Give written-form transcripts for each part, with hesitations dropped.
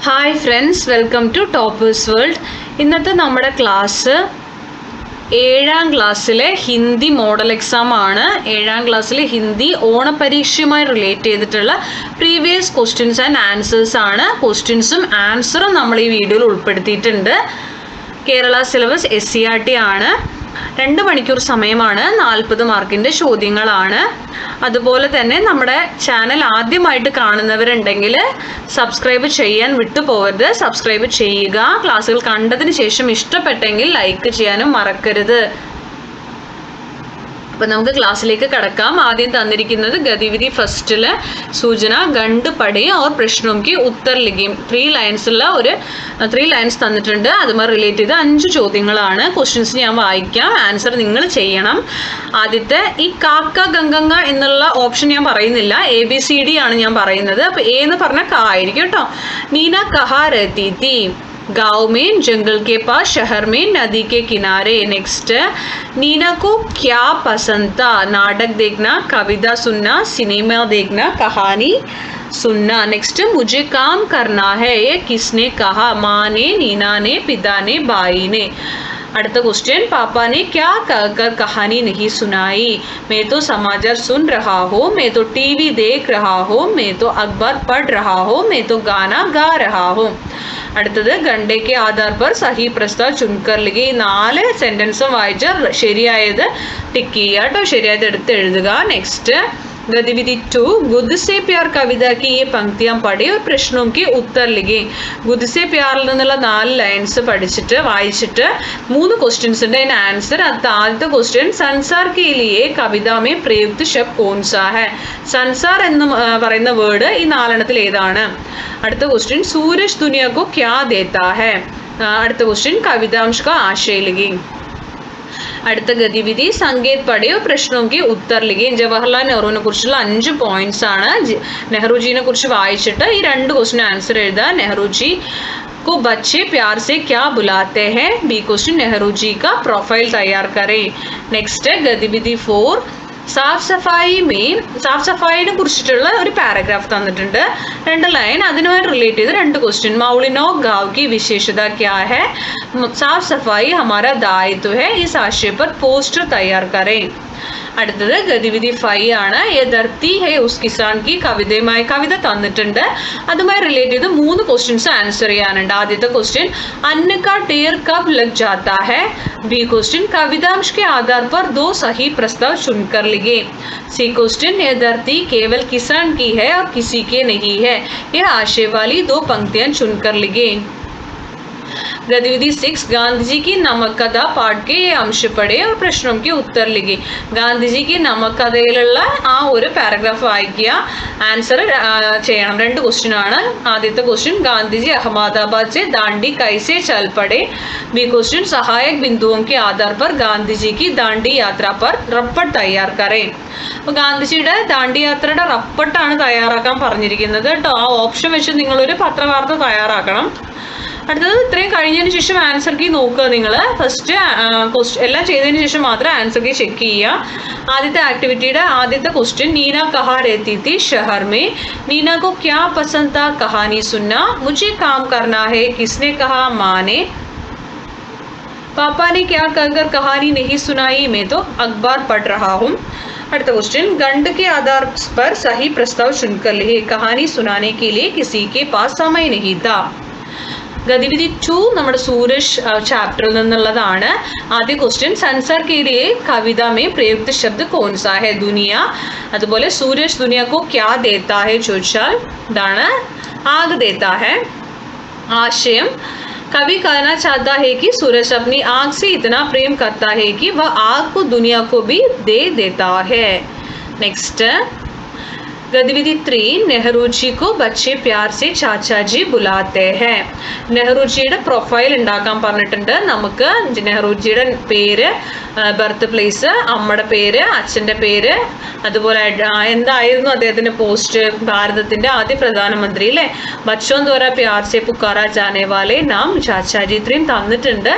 Hi friends, welcome to toppers world. ഇന്നത്തെ നമ്മുടെ class 7ാം ക്ലാസ്സിലെ ഹിന്ദി മോഡൽ എക്സാം ആണ്. 7ാം ക്ലാസ്സിലെ ഹിന്ദി ഓണപരീക്ഷയുമായി റിലേറ്റ് ചെയ്തിട്ടുള്ള പ്രീവിയസ് ക്വസ്റ്റ്യൻസ് ആൻഡ് ആൻസേഴ്സ് ആണ്. ക്വസ്റ്റ്യൻസും ആൻസറും നമ്മൾ ഈ വീഡിയോയിൽ ഉൾപ്പെടുത്തിയിട്ടുണ്ട്. കേരള സിലബസ് SCERT ആണ്. 2 മണിക്കൂർ സമയമാണ്. 40 മാർക്കിൻ്റെ ചോദ്യങ്ങളാണ്. അതുപോലെ തന്നെ നമ്മുടെ ചാനൽ ആദ്യമായിട്ട് കാണുന്നവരുണ്ടെങ്കിൽ സബ്സ്ക്രൈബ് ചെയ്യാൻ വിട്ടുപോകരുത്. സബ്സ്ക്രൈബ് ചെയ്യുക. ക്ലാസ്സുകൾ കണ്ടതിന് ശേഷം ഇഷ്ടപ്പെട്ടെങ്കിൽ ലൈക്ക് ചെയ്യാനും മറക്കരുത്. അപ്പം നമുക്ക് ക്ലാസ്സിലേക്ക് കടക്കാം. ആദ്യം തന്നിരിക്കുന്നത് ഗതിവിധി ഫസ്റ്റിൽ സൂചന ഗണ്ട് പഠി ഓർ പ്രശ്നോം കി ഉത്തർ ലിഖിയും 3 ലൈൻസ് തന്നിട്ടുണ്ട്. അതുമായി റിലേറ്റ് ചെയ്ത് 5 ചോദ്യങ്ങളാണ്. ക്വസ്റ്റ്യൻസ് ഞാൻ വായിക്കാം, ആൻസർ നിങ്ങൾ ചെയ്യണം. ആദ്യത്തെ ഈ കാക്ക ഗംഗങ്ങ എന്നുള്ള ഓപ്ഷൻ ഞാൻ പറയുന്നില്ല, ABCD ആണ് ഞാൻ പറയുന്നത്. അപ്പോൾ A എന്ന് പറഞ്ഞാൽ ക ആയിരിക്കും കേട്ടോ. നീന കഹാ രഹതി തി, गाँव में जंगल के पास, शहर में नदी के किनारे. नेक्स्ट, नीना को क्या पसंद था? नाटक देखना, कविता सुनना, सिनेमा देखना, कहानी सुनना. नेक्स्ट, मुझे काम करना है, ये किसने कहा? माँ ने, नीना ने, पिता ने, भाई ने. അടുത്ത क्वेश्चन, पापा ने क्या कहकर कहानी नहीं सुनाई? मैं तो समाचार सुन रहा हूँ, मैं तो TV देख रहा हूँ, मैं तो अखबार पढ़ रहा हूँ, मैं तो गाना गा रहा हूँ. അടുത്തത് ഗണ്ഡേ കെ ആധാർ പർ സഹി പ്രസ്താവ് ചുൻകർ ലിഖി. 4 സെന്റൻസും വായിച്ച് ശരിയായത് ടിക്ക് ചെയ്യുക കേട്ടോ, ശരിയായത് എടുത്ത് എഴുതുക. നെക്സ്റ്റ്, गतिविधि 2, गुद से प्यार कविता की ये पंक्तियां पढ़ी और प्रश्नों के उत्तर लिखे. गुद से प्यारिൽ നിന്നുള്ള 4 ലൈൻസ് പഠിച്ചിട്ട് വായിച്ചിട്ട് 3 ക്വസ്റ്റ്യൻസിന്റെ അതിന് ആൻസർ. ആദ്യത്തെ ക്വസ്റ്റ്യൻ, संसार के लिए कविता में प्रयुक्त शब्द कौन सा है? संसार എന്ന് പറയുന്ന വേർഡ് ഈ 4 എണ്ണത്തിൽ ഏതാണ്? അടുത്ത ക്വസ്റ്റ്യൻ, सूरज दुनिया को क्या देता है? അടുത്ത ക്വസ്റ്റ്യൻ, कवितांश का आशय लिखी. അടുത്ത ഗതിവിധി, സങ്കേത് പഠിയോ പ്രശ്നവും കി ഉത്തർ ലിഖി. ജവഹർലാൽ നെഹ്റുവിനെ കുറിച്ചുള്ള 5 പോയിന്റ്സ് ആണ്. നെഹ്റുജീനെ കുറിച്ച് വായിച്ചിട്ട് ഈ 2 ക്വസ്റ്റ്യൻ ആൻസർ എഴുതുക. നെഹ്റുജി को बच्चे प्यार से क्या बुलाते हैं? बी क्वेश्चन, नेहरू जी का प्रोफाइल तैयार करें. नेक्स्ट, गतिविधि 4, സാഫ് സഫായിനെ കുറിച്ചിട്ടുള്ള ഒരു പാരഗ്രാഫ് തന്നിട്ടുണ്ട്, 2 ലൈൻ. അതിനുമായി റിലേറ്റ് ചെയ്ത് 2 ക്വസ്റ്റ്യൻ. മൗലിനോ ഗാവ് की विशेषता क्या है? साफ सफाई हमारा दायित्व है, इस आशय पर पोस्टर तैयार करें. അടുത്തത് ഗതിവിധി 5 ആണ്. യേ ധർത്തി ഹേ ഉസ് കിസാൻ കി കവിതയുമായി കവിത തന്നിട്ടുണ്ട്. അതുമായി റിലേറ്റ് ചെയ്ത് 3 ക്വസ്റ്റ്യൻസ് ആൻസർ ചെയ്യാനുണ്ട്. ആദ്യത്തെ ക്വസ്റ്റ്യൻ, അന്ന കാ ढेर कब लग जाता है? बी क्वेश्चन, कवितांश के आधार पर 2 सही प्रस्ताव चुनकर लिखे. सी क्वेश्चन, यह धरती केवल किसान की है और किसी के नहीं है, यह आशय वाली 2 पंक्तियां चुनकर लिखे. गतिविधि 6, गांधी जी की नमक कഥ पाठ के ये अंश पढ़े और प्रश्नों के उत्तर लिखे. ഗാന്ധിജി की നമക് കഥയിലുള്ള ആ ഒരു പാരഗ്രാഫ് വായിക്കുക, ആൻസർ ചെയ്യണം. 2 ക്വസ്റ്റ്യൻ ആണ്. ആദ്യത്തെ ക്വസ്റ്റ്യൻ, ഗാന്ധിജി അഹമ്മദാബാദ് से दांडी कैसे चल पड़े? बी क्वेश्चन, सहायक बिंदुओं के आधार पर गांधी की दांडी यात्रा पर रपट तैयार करें. അപ്പോൾ ഗാന്ധിജിയുടെ ദാണ്ഡി യാത്രയുടെ റപ്പട്ടാണ് തയ്യാറാക്കാൻ പറഞ്ഞിരിക്കുന്നത് കേട്ടോ. ആ ഓപ്ഷൻ വെച്ച് നിങ്ങളൊരു പത്രവാർത്ത തയ്യാറാക്കണം. അടുത്തത് ഇത്രയും കഴിഞ്ഞതിന് ശേഷം ആൻസർ കീ നോക്കുക. നിങ്ങൾ ഫസ്റ്റ് എല്ലാം ചെയ്തതിന് ശേഷം മാത്രം ആൻസർ കീ ചെക്ക് ചെയ്യുക. ആദ്യത്തെ ആക്ടിവിറ്റിയുടെ ആദ്യത്തെ ക്വസ്റ്റ്യൻ, നീന കഹാ രഹതി തി ശഹർ മേ, നീന കോ ക്യാ പസന്ദ് താ കഹാനി സുന്ന, മുझे काम करना है, किसने कहा? माँ ने. पापा ने क्या कहकर कहानी नहीं सुनाई? मैं तो अखबार पढ़ रहा हूँ. അടുത്ത ക്വസ്റ്റ്യൻ, गंड के आधार पर सही प्रस्ताव चुनकर लिखे. कहानी सुनाने के लिए किसी के पास समय नहीं था. ഗതിവിധി 2 നമ്മുടെ സൂരജ് ചാപ്റ്ററിൽ നിന്നുള്ളതാണ്. ആദ്യ ക്വസ്റ്റ്യൻ, संसार के लिए कविता में प्रयुक्त शब्द कौन सा है? दुनिया. അതുപോലെ सूरज दुनिया को क्या देता है ചോദിച്ചാൽ ഇതാണ്, आग देता है. ആശയം, कवि कहना चाहता है कि सूरज अपनी आग से इतना प्रेम करता है कि वह आग को दुनिया को भी दे देता है. नेक्स्ट, गतिविधि 3, नेहरू जी को बच्चे प्यार से चाचा जी बुलाते हैं. നെഹ്റുജിയുടെ പ്രൊഫൈൽ ഉണ്ടാക്കാൻ പറഞ്ഞിട്ടുണ്ട്. നമുക്ക് നെഹ്റുജിയുടെ പേര്, ബർത്ത് പ്ലേസ്, അമ്മയുടെ പേര്, അച്ഛൻ്റെ പേര്, അതുപോലെ എന്തായിരുന്നു അദ്ദേഹത്തിൻ്റെ പോസ്റ്റ്, ഭാരതത്തിൻ്റെ ആദ്യ പ്രധാനമന്ത്രി അല്ലേ, ബച്ചോൻ ദ്വാര പ്യാർ സെ പുക്കാരാ ജാനെ വാലെ നാം ചാച്ചാജി, ഇത്രയും തന്നിട്ടുണ്ട്.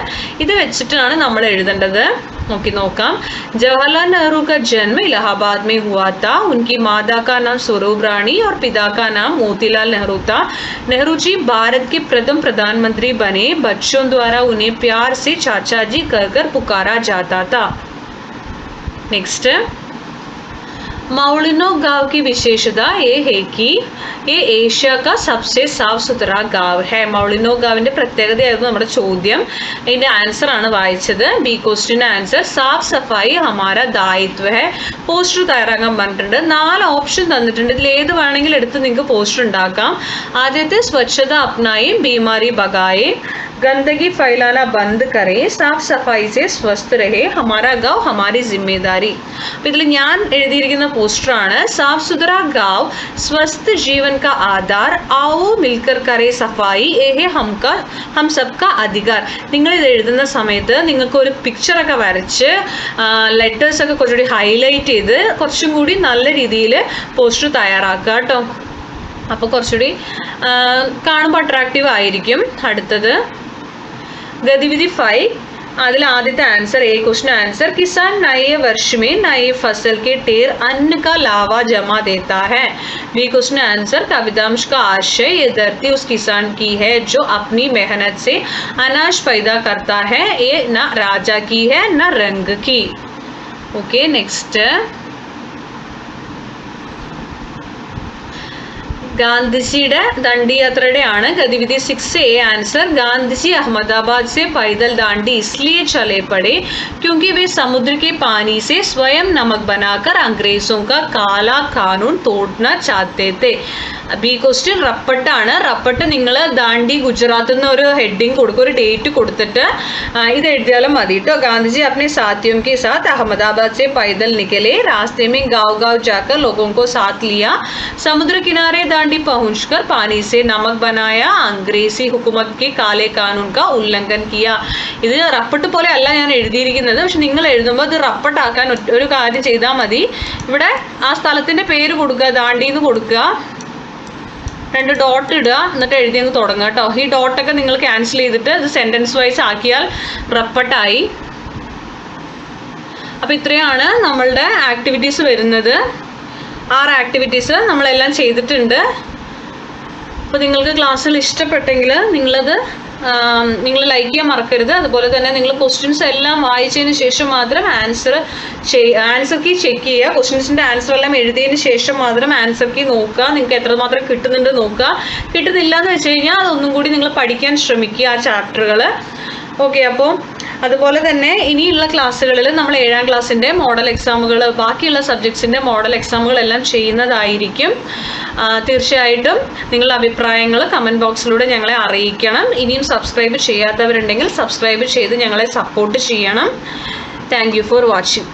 ഇത് വെച്ചിട്ടാണ് നമ്മൾ എഴുതേണ്ടത്. नोക്കാം. जवाहरलाल नेहरू का जन्म इलाहाबाद में हुआ था. उनकी माता का नाम स्वरूप रानी और पिता का नाम मोतीलाल नेहरू था. नेहरू जी भारत के प्रथम प्रधानमंत्री बने. बच्चों द्वारा उन्हें प्यार से चाचा जी कहकर पुकारा जाता था. नेक्स्ट, मौलिनो गांव की विशेषता ये है कि ये ഏഷ്യ का सबसे साफ सुथरा गांव है. മൗളിനോ ഗാവിന്റെ പ്രത്യേകതയായിരുന്നു നമ്മുടെ ചോദ്യം. ഇതിന്റെ ആൻസർ ആണ് വായിച്ചത്. ബി ക്വസ്റ്റിന്റെ ആൻസർ സാഫ് സഫായി ഹമാര ദായിത്വ ഹെ. പോസ്റ്റർ തയ്യാറാക്കാൻ പറഞ്ഞിട്ടുണ്ട്. 4 ഓപ്ഷൻ തന്നിട്ടുണ്ട്. ഇതിൽ ഏത് വേണമെങ്കിലും എടുത്ത് നിങ്ങൾക്ക് പോസ്റ്റർ ഉണ്ടാക്കാം. ആദ്യത്തെ സ്വച്ഛത അപ്നായി ബീമാരി ബഗായെ, गंदगी फैलाना बंद करें, साफ सफाई से स्वस्थ रहे, हमारा गाँव हमारी जिम्मेदारी. അപ്പോൾ ഇതിൽ ഞാൻ എഴുതിയിരിക്കുന്ന പോസ്റ്ററാണ് സാഫ് സുഥറ ഗാവ് സ്वस्थ ജീവൻ का आधार, आओ मिलकर करे सफाई, ഏഹേ ഹം സബ്കാ അധികാർ. നിങ്ങൾ ഇത് എഴുതുന്ന സമയത്ത് നിങ്ങൾക്ക് ഒരു പിക്ചറൊക്കെ വരച്ച് ലെറ്റേഴ്സൊക്കെ കുറച്ചുകൂടി ഹൈലൈറ്റ് ചെയ്ത് കുറച്ചും കൂടി നല്ല രീതിയിൽ പോസ്റ്റർ തയ്യാറാക്കുക കേട്ടോ. അപ്പോൾ കുറച്ചുകൂടി കാണുമ്പോൾ അട്രാക്റ്റീവ് ആയിരിക്കും. അടുത്തത് गतिविधि 5. അതിൽ ആദ്യത്തെ ആൻസർ എ ക്വസ്റ്റ്യൻ ആൻസർ किसान नए वर्ष में नए फसल के ढेर अन्न का लावा जमा देता है. बी क्वेश्चन आंसर कवितांश का आशय ये धरती उस किसान की है जो अपनी मेहनत से अनाज पैदा करता है, ये न राजा की है न रंग की. ओके, नेक्स्ट ഗാന്ധിജിയുടെ ദണ്ഡിയാത്രയുടെ ആണ് ഗതിവിധി 6A आंसर. गांधी अहमदाबाद से पैदल दांडी इसलिए चले पड़े क्योंकि वे समुद्र के पानी से स्वयं नमक बनाकर अंग्रेजों का काला कानून तोड़ना चाहते थे. B question റപ്പട്ടാണ്. റപ്പട്ട് നിങ്ങൾ ദാണ്ടി ഗുജറാത്ത് എന്നൊരു ഹെഡിങ് കൊടുക്കും, ഒരു ഡേറ്റ് കൊടുത്തിട്ട് ഇത് എഴുതിയാലും മതി കേട്ടോ. ഗാന്ധിജി अपने साथियों के साथ अहमदाबाद से पैदल निकले, रास्ते में गांव-गांव जाकर लोगों को साथ लिया, समुद्र किनारे दांडी पहुंचकर पानी से नमक बनाया, अंग्रेजी हुकूमत के काले कानून का उल्लंघन किया. ഇത് റപ്പട്ട് പോലെ അല്ല ഞാൻ എഴുതിയിരിക്കുന്നത്. പക്ഷെ നിങ്ങൾ എഴുതുമ്പോൾ ഇത് റപ്പട്ടാക്കാൻ ഒരു കാര്യം ചെയ്താൽ മതി. ഇവിടെ ആ സ്ഥലത്തിൻ്റെ പേര് കൊടുക്കുക, ദാണ്ടി എന്ന് കൊടുക്കുക, 2 ഡോട്ട് ഇടുക, എന്നിട്ട് എഴുതിയങ്ങ് തുടങ്ങുക കേട്ടോ. ഈ ഡോട്ടൊക്കെ നിങ്ങൾ ക്യാൻസൽ ചെയ്തിട്ട് ഇത് സെൻറ്റൻസ് വൈസ് ആക്കിയാൽ റപ്പട്ടായി. അപ്പോൾ ഇത്രയാണ് നമ്മളുടെ ആക്ടിവിറ്റീസ് വരുന്നത്. 6 ആക്ടിവിറ്റീസ് നമ്മളെല്ലാം ചെയ്തിട്ടുണ്ട്. അപ്പോൾ നിങ്ങൾക്ക് ക്ലാസ്സിൽ ഇഷ്ടപ്പെട്ടെങ്കിൽ നിങ്ങൾ ലൈക്ക് ചെയ്യാൻ മറക്കരുത്. അതുപോലെ തന്നെ നിങ്ങൾ ക്വസ്റ്റ്യൻസ് എല്ലാം വായിച്ചതിന് ശേഷം മാത്രം ആൻസർ കീ ചെക്ക് ചെയ്യുക. ക്വസ്റ്റ്യൻസിൻ്റെ ആൻസർ എല്ലാം എഴുതിയതിന് ശേഷം മാത്രം ആൻസർ കീ നോക്കുക. നിങ്ങൾക്ക് എത്രമാത്രം കിട്ടുന്നുണ്ട് നോക്കുക. കിട്ടുന്നില്ല എന്ന് വെച്ച് കഴിഞ്ഞാൽ അതൊന്നും കൂടി നിങ്ങൾ പഠിക്കാൻ ശ്രമിക്കുക ആ ചാപ്റ്ററുകൾ. ഓക്കെ, അപ്പോൾ അതുപോലെ തന്നെ ഇനിയുള്ള ക്ലാസ്സുകളിൽ നമ്മൾ 7ാം ക്ലാസ്സിൻ്റെ മോഡൽ എക്സാമുകൾ, ബാക്കിയുള്ള സബ്ജക്ട്സിൻ്റെ മോഡൽ എക്സാമുകളെല്ലാം ചെയ്യുന്നതായിരിക്കും. തീർച്ചയായിട്ടും നിങ്ങളുടെ അഭിപ്രായങ്ങൾ കമൻറ്റ് ബോക്സിലൂടെ ഞങ്ങളെ അറിയിക്കണം. ഇനിയും സബ്സ്ക്രൈബ് ചെയ്യാത്തവരുണ്ടെങ്കിൽ സബ്സ്ക്രൈബ് ചെയ്ത് ഞങ്ങളെ സപ്പോർട്ട് ചെയ്യണം. Thank you for watching.